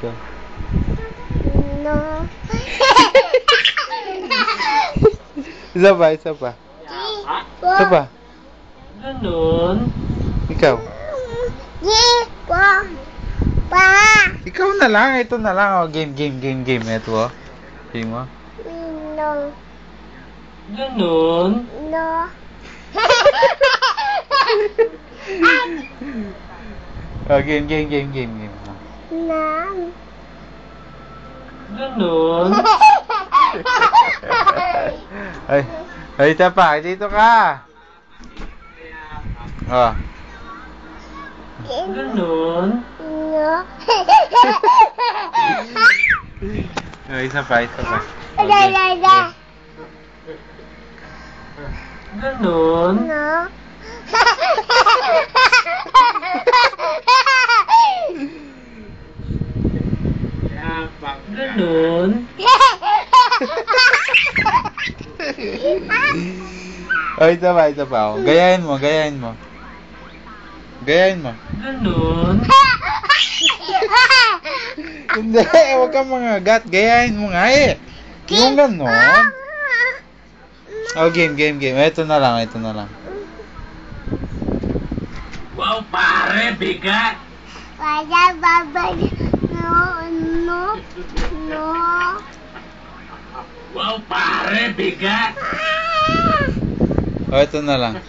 ka. No. Isa pa, isa pa. Isa pa. Ganun. Ikaw. Pa. Ikaw na lang. Ito na lang. Oh, game. Ito oh. Game mo. No. Ganun. No. Oh, game. Nam. Ganun. Ay, isa pa. Dito ka. Oh. Ganun. No. Oh, isa pa. Oh, Da. Ganun. No. Ganun. Oh, isa pa. Oh. Gayahin mo. Ganun. Hindi, huwag kang mga gat. Gayahin mo nga eh. Yung ganon. Oh, game. Ito na lang. Wow, pare, bigat. Wala baba. No. Wow, pare, bigat. Oh, ito na lang.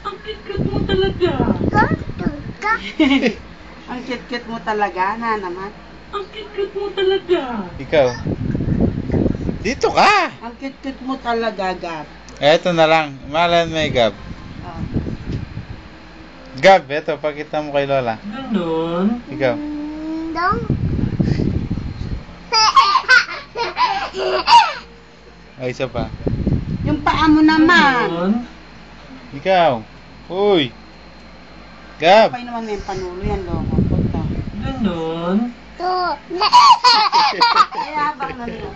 Ang kit-kit mo talaga. Ang cute-cute mo talaga, na naman. Ang kit-kit mo talaga. Ikaw. Dito ka. Ang cute-cute mo talaga, Gab. Ito na lang. Malan may Gab. Oh. Gab, ito. Pakita mo kay Lola. Ganun. Ikaw. Dong. Oh, isa pa. Yung paa mo naman. Ganun. Ikaw. Uy. Gab. Kapay naman may panulo yan, loko. Punta. Ganun. To. Kayabang na niya.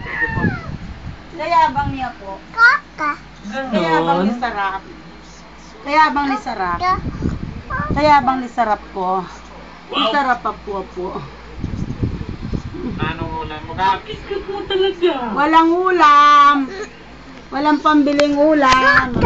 Kayabang niya po. Kaka. Kayabang Ganun. ni Sarap. Kayabang ni Sarap. Kayabang ni Sarap po. Ni Sarap pa po. Anong ulam mo ka? Kit-kit mo talaga. Walang ulam. Walang pambiling ulam.